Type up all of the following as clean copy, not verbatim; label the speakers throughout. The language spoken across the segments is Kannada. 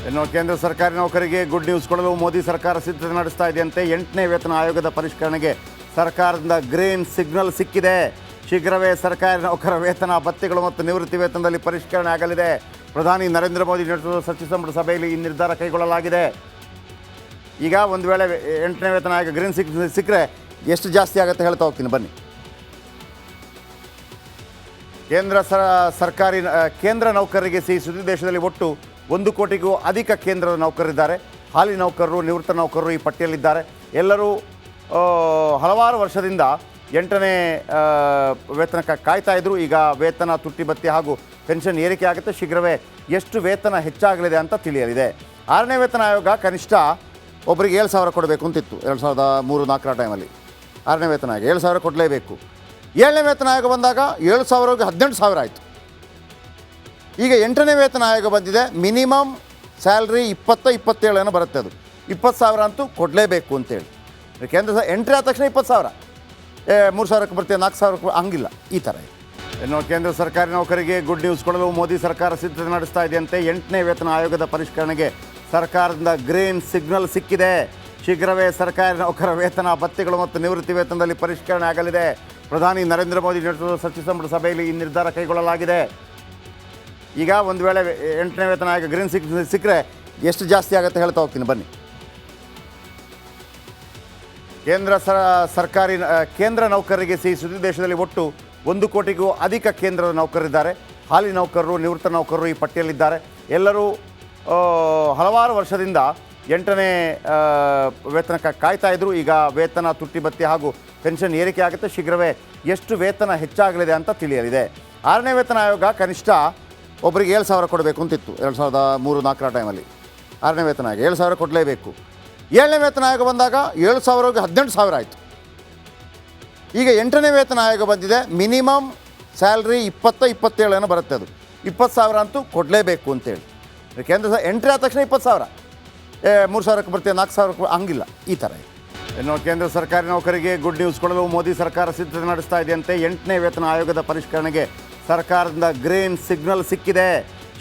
Speaker 1: ಇನ್ನು ಕೇಂದ್ರ ಸರ್ಕಾರಿ ನೌಕರಿಗೆ ಗುಡ್ ನ್ಯೂಸ್ ಕೊಡಲು ಮೋದಿ ಸರ್ಕಾರ ಸಿದ್ಧತೆ ನಡೆಸ್ತಾ ಇದೆಯಂತೆ. 8ನೇ ವೇತನ ಆಯೋಗದ ಪರಿಷ್ಕರಣೆಗೆ ಸರ್ಕಾರದಿಂದ ಗ್ರೀನ್ ಸಿಗ್ನಲ್ ಸಿಕ್ಕಿದೆ. ಶೀಘ್ರವೇ ಸರ್ಕಾರಿ ನೌಕರ ವೇತನ, ಭತ್ಯೆಗಳು ಮತ್ತು ನಿವೃತ್ತಿ ವೇತನದಲ್ಲಿ ಪರಿಷ್ಕರಣೆ ಆಗಲಿದೆ. ಪ್ರಧಾನಿ ನರೇಂದ್ರ ಮೋದಿ ನೇತೃತ್ವದ ಸಚಿವ ಸಂಪುಟ ಸಭೆಯಲ್ಲಿ ಈ ನಿರ್ಧಾರ ಕೈಗೊಳ್ಳಲಾಗಿದೆ. ಈಗ ಒಂದು ವೇಳೆ 8ನೇ ವೇತನ ಆಯೋಗ ಗ್ರೀನ್ ಸಿಕ್ಕರೆ ಎಷ್ಟು ಜಾಸ್ತಿ ಆಗುತ್ತೆ ಹೇಳ್ತಾ ಹೋಗ್ತೀನಿ ಬನ್ನಿ. ಕೇಂದ್ರ ನೌಕರರಿಗೆ ಸಿಹಿ ಸುದ್ದಿ. ದೇಶದಲ್ಲಿ ಒಟ್ಟು 1 ಕೋಟಿಗೂ ಅಧಿಕ ಕೇಂದ್ರದ ನೌಕರರಿದ್ದಾರೆ. ಹಾಲಿ ನೌಕರರು, ನಿವೃತ್ತ ನೌಕರರು ಈ ಪಟ್ಟಿಯಲ್ಲಿದ್ದಾರೆ. ಎಲ್ಲರೂ ಹಲವಾರು ವರ್ಷದಿಂದ 8ನೇ ವೇತನಕ್ಕೆ ಕಾಯ್ತಾ ಇದ್ರು. ಈಗ ವೇತನ, ತುಟ್ಟಿ ಭತ್ಯೆ ಹಾಗೂ ಪೆನ್ಷನ್ ಏರಿಕೆ ಆಗುತ್ತೆ. ಶೀಘ್ರವೇ ಎಷ್ಟು ವೇತನ ಹೆಚ್ಚಾಗಲಿದೆ ಅಂತ ತಿಳಿಯಲಿದೆ. 6ನೇ ವೇತನ ಆಯೋಗ ಕನಿಷ್ಠ ಒಬ್ಬರಿಗೆ 7,000 ಕೊಡಬೇಕು ಅಂತಿತ್ತು 2003-4 ಟೈಮಲ್ಲಿ. 6ನೇ ವೇತನ ಆಯೋಗ 7,000 ಕೊಡಲೇಬೇಕು. 7ನೇ ವೇತನ ಆಯೋಗ ಬಂದಾಗ 7,000ಗೆ 18,000 ಆಯಿತು. ಈಗ 8ನೇ ವೇತನ ಆಯೋಗ ಬಂದಿದೆ. ಮಿನಿಮಮ್ ಸ್ಯಾಲ್ರಿ 20-27 ಏನೋ ಬರುತ್ತೆ. ಅದು 20,000 ಅಂತೂ ಕೊಡಲೇಬೇಕು ಅಂತೇಳಿ. ಕೇಂದ್ರ ಎಂಟ್ರಿ ಆದ ತಕ್ಷಣ 20,000, 3,000ಕ್ಕೆ ಬರ್ತೀವಿ, 4,000ಕ್ಕೆ ಹಂಗಿಲ್ಲ, ಈ ಥರ ಇದೆ. ಇನ್ನು ಕೇಂದ್ರ ಸರ್ಕಾರಿ ನೌಕರಿಗೆ ಗುಡ್ ನ್ಯೂಸ್ ಕೊಡಲು ಮೋದಿ ಸರ್ಕಾರ ಸಿದ್ಧತೆ ನಡೆಸ್ತಾ ಇದೆಯಂತೆ. 8ನೇ ವೇತನ ಆಯೋಗದ ಪರಿಷ್ಕರಣೆಗೆ ಸರ್ಕಾರದಿಂದ ಗ್ರೀನ್ ಸಿಗ್ನಲ್ ಸಿಕ್ಕಿದೆ. ಶೀಘ್ರವೇ ಸರ್ಕಾರಿ ನೌಕರ ವೇತನ, ಭತ್ಯೆಗಳು ಮತ್ತು ನಿವೃತ್ತಿ ವೇತನದಲ್ಲಿ ಪರಿಷ್ಕರಣೆ ಆಗಲಿದೆ. ಪ್ರಧಾನಿ ನರೇಂದ್ರ ಮೋದಿ ನೇತೃತ್ವದ ಸಚಿವ ಸಂಪುಟ ಸಭೆಯಲ್ಲಿ ಈ ನಿರ್ಧಾರ ಕೈಗೊಳ್ಳಲಾಗಿದೆ. ಈಗ ಒಂದು ವೇಳೆ 8ನೇ ವೇತನ ಆಯೋಗ ಗ್ರೀನ್ ಸಿಕ್ಕರೆ ಎಷ್ಟು ಜಾಸ್ತಿ ಆಗುತ್ತೆ ಹೇಳ್ತಾ ಹೋಗ್ತೀನಿ ಬನ್ನಿ. ಕೇಂದ್ರ ನೌಕರರಿಗೆ ಸಿಹಿ ಸುದ್ದಿ. ದೇಶದಲ್ಲಿ ಒಟ್ಟು 1 ಕೋಟಿಗೂ ಅಧಿಕ ಕೇಂದ್ರದ ನೌಕರರಿದ್ದಾರೆ. ಹಾಲಿ ನೌಕರರು, ನಿವೃತ್ತ ನೌಕರರು ಈ ಪಟ್ಟಿಯಲ್ಲಿದ್ದಾರೆ. ಎಲ್ಲರೂ ಹಲವಾರು ವರ್ಷದಿಂದ 8ನೇ ವೇತನಕ್ಕೆ ಕಾಯ್ತಾ ಇದ್ರು. ಈಗ ವೇತನ, ತುಟ್ಟಿ ಭತ್ಯೆ ಹಾಗೂ ಪೆನ್ಷನ್ ಏರಿಕೆ ಆಗುತ್ತೆ. ಶೀಘ್ರವೇ ಎಷ್ಟು ವೇತನ ಹೆಚ್ಚಾಗಲಿದೆ ಅಂತ ತಿಳಿಯಲಿದೆ. 6ನೇ ವೇತನ ಆಯೋಗ ಕನಿಷ್ಠ ಒಬ್ಬರಿಗೆ 7,000 ಕೊಡಬೇಕು ಅಂತಿತ್ತು 2003-4 ಟೈಮಲ್ಲಿ. 6ನೇ ವೇತನ ಆಯೋಗ 7,000 ಕೊಡಲೇಬೇಕು. 7ನೇ ವೇತನ ಆಯೋಗ ಬಂದಾಗ 7,000ಗೆ 18,000 ಆಯಿತು. ಈಗ 8ನೇ ವೇತನ ಆಯೋಗ ಬಂದಿದೆ. ಮಿನಿಮಮ್ ಸ್ಯಾಲ್ರಿ 20-27 ಏನೋ ಬರುತ್ತೆ. ಅದು 20,000 ಅಂತೂ ಕೊಡಲೇಬೇಕು ಅಂತೇಳಿ. ಕೇಂದ್ರ ಎಂಟ್ರಿ ಆದ ತಕ್ಷಣ 20,000, 3,000ಕ್ಕೆ ಬರ್ತೀವಿ, 4,000ಕ್ಕೆ ಹಂಗಿಲ್ಲ, ಈ ಥರ ಇದೆ. ಇನ್ನು ಕೇಂದ್ರ ಸರ್ಕಾರಿ ನೌಕರಿಗೆ ಗುಡ್ ನ್ಯೂಸ್ ಕೊಡಲು ಮೋದಿ ಸರ್ಕಾರ ಸಿದ್ಧತೆ ನಡೆಸ್ತಾ ಇದೆಯಂತೆ. 8ನೇ ವೇತನ ಆಯೋಗದ ಪರಿಷ್ಕರಣೆಗೆ ಸರ್ಕಾರದಿಂದ ಗ್ರೀನ್ ಸಿಗ್ನಲ್ ಸಿಕ್ಕಿದೆ.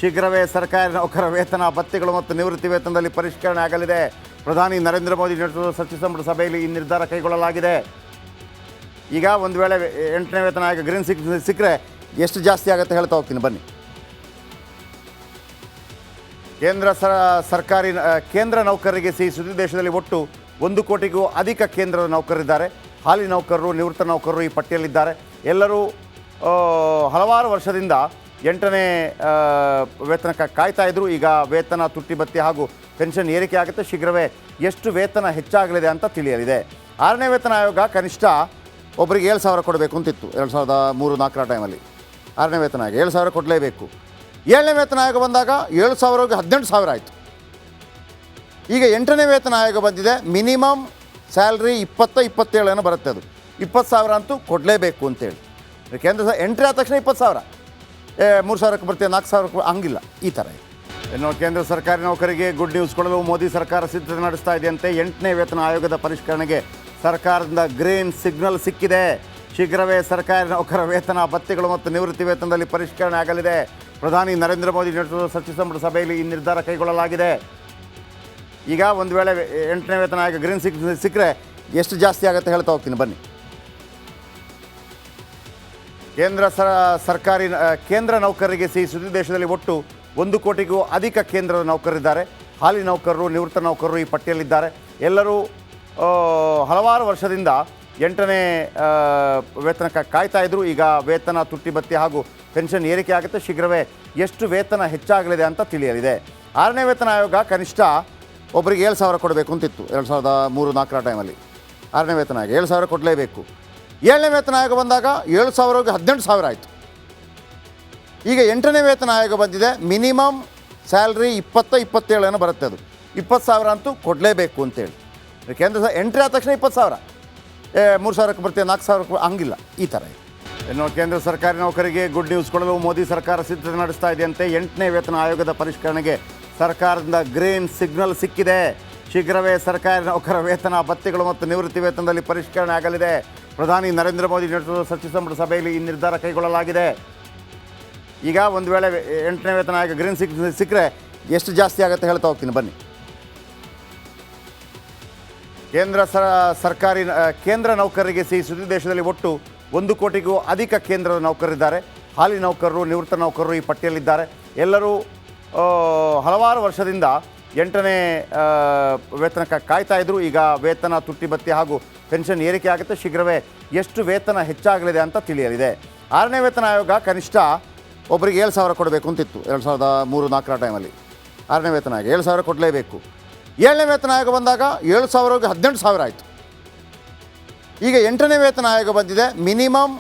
Speaker 1: ಶೀಘ್ರವೇ ಸರ್ಕಾರಿ ನೌಕರ ವೇತನ, ಭತ್ಯೆಗಳು ಮತ್ತು ನಿವೃತ್ತಿ ವೇತನದಲ್ಲಿ ಪರಿಷ್ಕರಣೆ ಆಗಲಿದೆ. ಪ್ರಧಾನಿ ನರೇಂದ್ರ ಮೋದಿ ನೇತೃತ್ವದ ಸಚಿವ ಸಂಪುಟ ಸಭೆಯಲ್ಲಿ ಈ ನಿರ್ಧಾರ ಕೈಗೊಳ್ಳಲಾಗಿದೆ. ಈಗ ಒಂದು ವೇಳೆ 8ನೇ ವೇತನ ಆಯೋಗ ಗ್ರೀನ್ ಸಿಕ್ಕರೆ ಎಷ್ಟು ಜಾಸ್ತಿ ಆಗುತ್ತೆ ಹೇಳ್ತಾ ಹೋಗ್ತೀನಿ ಬನ್ನಿ. ಕೇಂದ್ರ ನೌಕರರಿಗೆ ಸಿಹಿ ಸುದ್ದಿ. ದೇಶದಲ್ಲಿ ಒಟ್ಟು 1 ಕೋಟಿಗೂ ಅಧಿಕ ಕೇಂದ್ರದ ನೌಕರರಿದ್ದಾರೆ. ಹಾಲಿ ನೌಕರರು, ನಿವೃತ್ತ ನೌಕರರು ಈ ಪಟ್ಟಿಯಲ್ಲಿದ್ದಾರೆ. ಎಲ್ಲರೂ ಹಲವಾರು ವರ್ಷದಿಂದ 8ನೇ ವೇತನಕ್ಕೆ ಕಾಯ್ತಾ ಇದ್ರು. ಈಗ ವೇತನ, ತುಟ್ಟಿ ಭತ್ಯೆ ಹಾಗೂ ಪೆನ್ಷನ್ ಏರಿಕೆ ಆಗುತ್ತೆ. ಶೀಘ್ರವೇ ಎಷ್ಟು ವೇತನ ಹೆಚ್ಚಾಗಲಿದೆ ಅಂತ ತಿಳಿಯಲಿದೆ. 6ನೇ ವೇತನ ಆಯೋಗ ಕನಿಷ್ಠ ಒಬ್ಬರಿಗೆ 7,000 ಕೊಡಬೇಕು ಅಂತಿತ್ತು 2003-4 ಟೈಮಲ್ಲಿ. 6ನೇ ವೇತನ ಆಯೋಗ 7,000 ಕೊಡಲೇಬೇಕು. 7ನೇ ವೇತನ ಆಯೋಗ ಬಂದಾಗ 7,000ಗೆ 18,000 ಆಯಿತು. ಈಗ 8ನೇ ವೇತನ ಆಯೋಗ ಬಂದಿದೆ. ಮಿನಿಮಮ್ ಸ್ಯಾಲ್ರಿ 20-27 ಏನೋ ಬರುತ್ತೆ. ಅದು 20,000 ಅಂತೂ ಕೊಡಲೇಬೇಕು ಅಂತೇಳಿ. ಕೇಂದ್ರ ಎಂಟ್ರಿ ಆದ ತಕ್ಷಣ 20,000, 3,000ಕ್ಕೆ ಬರ್ತೀವಿ, 4,000ಕ್ಕೆ ಹಂಗಿಲ್ಲ, ಈ ಥರ ಇದೆ. ಇನ್ನು ಕೇಂದ್ರ ಸರ್ಕಾರಿ ನೌಕರಿಗೆ ಗುಡ್ ನ್ಯೂಸ್ ಕೊಡಲು ಮೋದಿ ಸರ್ಕಾರ ಸಿದ್ಧತೆ ನಡೆಸ್ತಾ ಇದೆಯಂತೆ. 8ನೇ ವೇತನ ಆಯೋಗದ ಪರಿಷ್ಕರಣೆಗೆ ಸರ್ಕಾರದಿಂದ ಗ್ರೀನ್ ಸಿಗ್ನಲ್ ಸಿಕ್ಕಿದೆ. ಶೀಘ್ರವೇ ಸರ್ಕಾರಿ ನೌಕರ ವೇತನ, ಭತ್ಯೆಗಳು ಮತ್ತು ನಿವೃತ್ತಿ ವೇತನದಲ್ಲಿ ಪರಿಷ್ಕರಣೆ ಆಗಲಿದೆ. ಪ್ರಧಾನಿ ನರೇಂದ್ರ ಮೋದಿ ನೇತೃತ್ವದ ಸಚಿವ ಸಂಪುಟ ಸಭೆಯಲ್ಲಿ ಈ ನಿರ್ಧಾರ ಕೈಗೊಳ್ಳಲಾಗಿದೆ. ಈಗ ಒಂದು ವೇಳೆ 8ನೇ ವೇತನ ಆಯೋಗ ಗ್ರೀನ್ ಸಿಕ್ಕರೆ ಎಷ್ಟು ಜಾಸ್ತಿ ಆಗುತ್ತೆ ಹೇಳ್ತಾ ಹೋಗ್ತೀನಿ ಬನ್ನಿ. ಕೇಂದ್ರ ನೌಕರರಿಗೆ ಸಿಹಿ ಸುದ್ದಿ. ದೇಶದಲ್ಲಿ ಒಟ್ಟು 1 ಕೋಟಿಗೂ ಅಧಿಕ ಕೇಂದ್ರದ ನೌಕರರಿದ್ದಾರೆ. ಹಾಲಿ ನೌಕರರು, ನಿವೃತ್ತ ನೌಕರರು ಈ ಪಟ್ಟಿಯಲ್ಲಿದ್ದಾರೆ. ಎಲ್ಲರೂ ಹಲವಾರು ವರ್ಷದಿಂದ 8ನೇ ವೇತನಕ್ಕೆ ಕಾಯ್ತಾ ಇದ್ರು. ಈಗ ವೇತನ, ತುಟ್ಟಿ ಭತ್ಯೆ ಹಾಗೂ ಪೆನ್ಷನ್ ಏರಿಕೆ ಆಗುತ್ತೆ. ಶೀಘ್ರವೇ ಎಷ್ಟು ವೇತನ ಹೆಚ್ಚಾಗಲಿದೆ ಅಂತ ತಿಳಿಯಲಿದೆ. 6ನೇ ವೇತನ ಆಯೋಗ ಕನಿಷ್ಠ ಒಬ್ಬರಿಗೆ 7,000 ಕೊಡಬೇಕು ಅಂತಿತ್ತು 2003-4 ಟೈಮಲ್ಲಿ. 6ನೇ ವೇತನ ಆಯೋಗ 7,000 ಕೊಡಲೇಬೇಕು. 7ನೇ ವೇತನ ಆಯೋಗ ಬಂದಾಗ 7,000ಗೆ 18,000 ಆಯಿತು. ಈಗ 8ನೇ ವೇತನ ಆಯೋಗ ಬಂದಿದೆ. ಮಿನಿಮಮ್ ಸ್ಯಾಲ್ರಿ 20-27 ಏನೋ ಬರುತ್ತೆ. ಅದು 20,000 ಅಂತೂ ಕೊಡಲೇಬೇಕು ಅಂತೇಳಿ. ಕೇಂದ್ರ ಎಂಟ್ರಿ ಆದ ತಕ್ಷಣ 20,000, 3,000ಕ್ಕೆ ಬರ್ತೀವಿ, 4,000ಕ್ಕೆ ಹಂಗಿಲ್ಲ, ಈ ಥರ ಇದೆ. ಇನ್ನು ಕೇಂದ್ರ ಸರ್ಕಾರಿ ನೌಕರಿಗೆ ಗುಡ್ ನ್ಯೂಸ್ ಕೊಡಲು ಮೋದಿ ಸರ್ಕಾರ ಸಿದ್ಧತೆ ನಡೆಸ್ತಾ ಇದೆಯಂತೆ. 8ನೇ ವೇತನ ಆಯೋಗದ ಪರಿಷ್ಕರಣೆಗೆ ಸರ್ಕಾರದಿಂದ ಗ್ರೀನ್ ಸಿಗ್ನಲ್ ಸಿಕ್ಕಿದೆ. ಶೀಘ್ರವೇ ಸರ್ಕಾರಿ ನೌಕರ ವೇತನ, ಭತ್ಯೆಗಳು ಮತ್ತು ನಿವೃತ್ತಿ ವೇತನದಲ್ಲಿ ಪರಿಷ್ಕರಣೆ ಆಗಲಿದೆ. ಪ್ರಧಾನಿ ನರೇಂದ್ರ ಮೋದಿ ನೇತೃತ್ವದ ಸಚಿವ ಸಂಪುಟ ಸಭೆಯಲ್ಲಿ ಈ ನಿರ್ಧಾರ ಕೈಗೊಳ್ಳಲಾಗಿದೆ. ಈಗ ಒಂದು ವೇಳೆ 8ನೇ ವೇತನ ಆಯೋಗ ಗ್ರೀನ್ ಸಿಕ್ಕರೆ ಎಷ್ಟು ಜಾಸ್ತಿ ಆಗುತ್ತೆ ಹೇಳ್ತಾ ಹೋಗ್ತೀನಿ ಬನ್ನಿ. ಕೇಂದ್ರ ನೌಕರರಿಗೆ ಸಿಹಿ ಸುದ್ದಿ. ದೇಶದಲ್ಲಿ ಒಟ್ಟು 1 ಕೋಟಿಗೂ ಅಧಿಕ ಕೇಂದ್ರದ ನೌಕರರಿದ್ದಾರೆ. ಹಾಲಿ ನೌಕರರು, ನಿವೃತ್ತ ನೌಕರರು ಈ ಪಟ್ಟಿಯಲ್ಲಿದ್ದಾರೆ. ಎಲ್ಲರೂ ಹಲವಾರು ವರ್ಷದಿಂದ 8ನೇ ವೇತನಕ್ಕೆ ಕಾಯ್ತಾ ಇದ್ರು. ಈಗ ವೇತನ ತುಟ್ಟಿ ಭತ್ಯೆ ಹಾಗೂ ಪೆನ್ಷನ್ ಏರಿಕೆ ಆಗುತ್ತೆ. ಶೀಘ್ರವೇ ಎಷ್ಟು ವೇತನ ಹೆಚ್ಚಾಗಲಿದೆ ಅಂತ ತಿಳಿಯಲಿದೆ. 6ನೇ ವೇತನ ಆಯೋಗ ಕನಿಷ್ಠ ಒಬ್ಬರಿಗೆ 7,000 ಕೊಡಬೇಕು ಅಂತಿತ್ತು 2003-4 ಟೈಮಲ್ಲಿ. 6ನೇ ವೇತನ ಆಯೋಗ 7,000 ಕೊಡಲೇಬೇಕು. 7ನೇ ವೇತನ ಆಯೋಗ ಬಂದಾಗ 7,000ಗೆ 18,000 ಆಯಿತು. ಈಗ 8ನೇ ವೇತನ ಆಯೋಗ ಬಂದಿದೆ. ಮಿನಿಮಮ್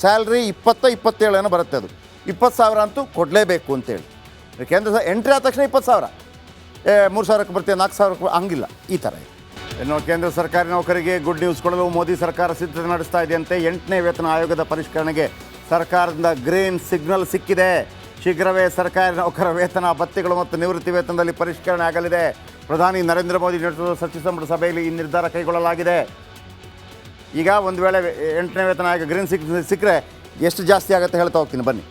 Speaker 1: ಸ್ಯಾಲ್ರಿ 27 ಬರುತ್ತೆ. ಅದು 20,000 ಅಂತೂ ಕೊಡಲೇಬೇಕು ಅಂತೇಳಿ. ಕೇಂದ್ರ ಎಂಟ್ರಿ ಆದ ತಕ್ಷಣ 20,000, 3,000ಕ್ಕೆ ಬರ್ತೀವಿ, 4,000ಕ್ಕೆ ಹಂಗಿಲ್ಲ. ಈ ಥರ ಇದೆ. ಇನ್ನು ಕೇಂದ್ರ ಸರ್ಕಾರಿ ನೌಕರಿಗೆ ಗುಡ್ ನ್ಯೂಸ್ ಕೊಡಲು ಮೋದಿ ಸರ್ಕಾರ ಸಿದ್ಧತೆ ನಡೆಸ್ತಾ ಇದೆಯಂತೆ. 8ನೇ ವೇತನ ಆಯೋಗದ ಪರಿಷ್ಕರಣೆಗೆ ಸರ್ಕಾರದಿಂದ ಗ್ರೀನ್ ಸಿಗ್ನಲ್ ಸಿಕ್ಕಿದೆ. ಶೀಘ್ರವೇ ಸರ್ಕಾರಿ ನೌಕರ ವೇತನ, ಭತ್ಯೆಗಳು ಮತ್ತು ನಿವೃತ್ತಿ ವೇತನದಲ್ಲಿ ಪರಿಷ್ಕರಣೆ ಆಗಲಿದೆ. ಪ್ರಧಾನಿ ನರೇಂದ್ರ ಮೋದಿ ನೇತೃತ್ವದ ಸಚಿವ ಸಂಪುಟ ಸಭೆಯಲ್ಲಿ ಈ ನಿರ್ಧಾರ ಕೈಗೊಳ್ಳಲಾಗಿದೆ. ಈಗ ಒಂದು ವೇಳೆ 8ನೇ ವೇತನ ಆಯೋಗ ಗ್ರೀನ್ ಸಿಕ್ಕರೆ ಎಷ್ಟು ಜಾಸ್ತಿ ಆಗುತ್ತೆ ಹೇಳ್ತಾ ಹೋಗ್ತೀನಿ ಬನ್ನಿ.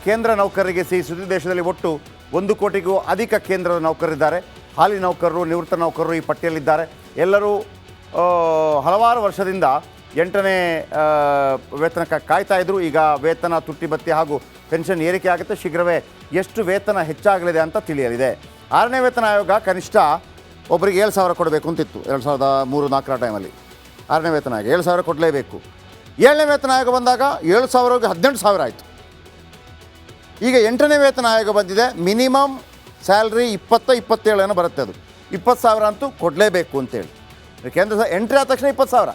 Speaker 1: ಕೇಂದ್ರ ನೌಕರರಿಗೆ ಸಿಹಿ ಸುದ್ದಿ. ದೇಶದಲ್ಲಿ ಒಟ್ಟು 1 ಕೋಟಿಗೂ ಅಧಿಕ ಕೇಂದ್ರದ ನೌಕರರಿದ್ದಾರೆ. ಹಾಲಿ ನೌಕರರು, ನಿವೃತ್ತ ನೌಕರರು ಈ ಪಟ್ಟಿಯಲ್ಲಿದ್ದಾರೆ. ಎಲ್ಲರೂ ಹಲವಾರು ವರ್ಷದಿಂದ 8ನೇ ವೇತನಕ್ಕೆ ಕಾಯ್ತಾ ಇದ್ರು. ಈಗ ವೇತನ ತುಟ್ಟಿ ಭತ್ಯೆ ಹಾಗೂ ಪೆನ್ಷನ್ ಏರಿಕೆ ಆಗುತ್ತೆ. ಶೀಘ್ರವೇ ಎಷ್ಟು ವೇತನ ಹೆಚ್ಚಾಗಲಿದೆ ಅಂತ ತಿಳಿಯಲಿದೆ. 6ನೇ ವೇತನ ಆಯೋಗ ಕನಿಷ್ಠ ಒಬ್ಬರಿಗೆ 7,000 ಕೊಡಬೇಕು ಅಂತಿತ್ತು 2003-4 ಟೈಮಲ್ಲಿ. 6ನೇ ವೇತನ ಆಯೋಗ 7,000 ಕೊಡಲೇಬೇಕು. 7ನೇ ವೇತನ ಆಯೋಗ ಬಂದಾಗ 7,000ಗೆ 18,000 ಆಯಿತು. ಈಗ 8ನೇ ವೇತನ ಆಯೋಗ ಬಂದಿದೆ. ಮಿನಿಮಮ್ ಸ್ಯಾಲ್ರಿ 27 ಬರುತ್ತೆ. ಅದು 20,000 ಅಂತೂ ಕೊಡಲೇಬೇಕು ಅಂತೇಳಿ. ಕೇಂದ್ರ ಎಂಟ್ರಿ ಆದ ತಕ್ಷಣ 20,000,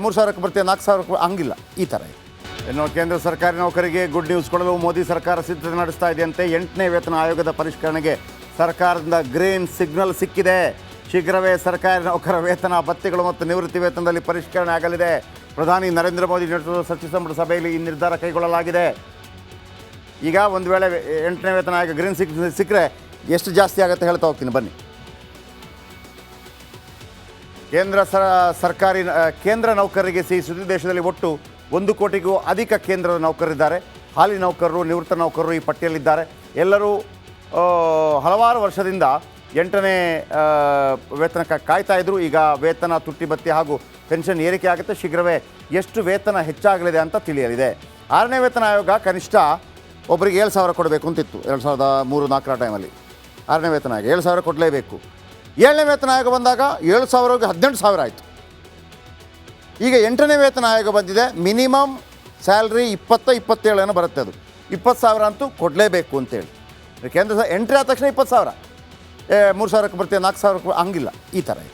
Speaker 1: 3,000ಕ್ಕೆ ಬರ್ತೀವಿ, 4,000ಕ್ಕೆ ಹಂಗಿಲ್ಲ. ಈ ಥರ ಇದೆ. ಇನ್ನು ಕೇಂದ್ರ ಸರ್ಕಾರಿ ನೌಕರಿಗೆ ಗುಡ್ ನ್ಯೂಸ್ ಕೊಡಲು ಮೋದಿ ಸರ್ಕಾರ ಸಿದ್ಧತೆ ನಡೆಸ್ತಾ ಇದೆಯಂತೆ. 8ನೇ ವೇತನ ಆಯೋಗದ ಪರಿಷ್ಕರಣೆಗೆ ಸರ್ಕಾರದಿಂದ ಗ್ರೀನ್ ಸಿಗ್ನಲ್ ಸಿಕ್ಕಿದೆ. ಶೀಘ್ರವೇ ಸರ್ಕಾರಿ ನೌಕರ ವೇತನ, ಭತ್ಯೆಗಳು ಮತ್ತು ನಿವೃತ್ತಿ ವೇತನದಲ್ಲಿ ಪರಿಷ್ಕರಣೆ ಆಗಲಿದೆ. ಪ್ರಧಾನಿ ನರೇಂದ್ರ ಮೋದಿ ನೇತೃತ್ವದ ಸಚಿವ ಸಂಪುಟ ಸಭೆಯಲ್ಲಿ ಈ ನಿರ್ಧಾರ ಕೈಗೊಳ್ಳಲಾಗಿದೆ. ಈಗ ಒಂದು ವೇಳೆ 8ನೇ ವೇತನ ಆಯೋಗ ಗ್ರೀನ್ ಸಿಕ್ಕರೆ ಎಷ್ಟು ಜಾಸ್ತಿ ಆಗುತ್ತೆ ಹೇಳ್ತಾ ಹೋಗ್ತೀನಿ ಬನ್ನಿ. ಕೇಂದ್ರ ನೌಕರರಿಗೆ ಸಿಹಿ ಸುದ್ದಿ. ದೇಶದಲ್ಲಿ ಒಟ್ಟು 1 ಕೋಟಿಗೂ ಅಧಿಕ ಕೇಂದ್ರದ ನೌಕರರಿದ್ದಾರೆ. ಹಾಲಿ ನೌಕರರು, ನಿವೃತ್ತ ನೌಕರರು ಈ ಪಟ್ಟಿಯಲ್ಲಿದ್ದಾರೆ. ಎಲ್ಲರೂ ಹಲವಾರು ವರ್ಷದಿಂದ 8ನೇ ವೇತನಕ್ಕೆ ಕಾಯ್ತಾ ಇದ್ರು. ಈಗ ವೇತನ ತುಟ್ಟಿ ಭತ್ಯೆ ಹಾಗೂ ಪೆನ್ಷನ್ ಏರಿಕೆ ಆಗುತ್ತೆ. ಶೀಘ್ರವೇ ಎಷ್ಟು ವೇತನ ಹೆಚ್ಚಾಗಲಿದೆ ಅಂತ ತಿಳಿಯಲಿದೆ. 6ನೇ ವೇತನ ಆಯೋಗ ಕನಿಷ್ಠ ಒಬ್ಬರಿಗೆ 7,000 ಕೊಡಬೇಕು ಅಂತಿತ್ತು 2003-4 ಟೈಮಲ್ಲಿ. 6ನೇ ವೇತನ ಆಯೋಗ 7,000 ಕೊಡಲೇಬೇಕು. 7ನೇ ವೇತನ ಆಯೋಗ ಬಂದಾಗ 7,000ಗೆ 18,000 ಆಯಿತು. ಈಗ 8ನೇ ವೇತನ ಆಯೋಗ ಬಂದಿದೆ. ಮಿನಿಮಮ್ ಸ್ಯಾಲ್ರಿ 27 ಬರುತ್ತೆ. ಅದು 20,000 ಅಂತೂ ಕೊಡಲೇಬೇಕು ಅಂತೇಳಿ. ಕೇಂದ್ರ ಎಂಟ್ರಿ ಆದ ತಕ್ಷಣ 20,000, 3,000ಕ್ಕೆ ಬರ್ತೀವಿ, 4,000ಕ್ಕೆ ಹಂಗಿಲ್ಲ. ಈ ಥರ ಇದೆ.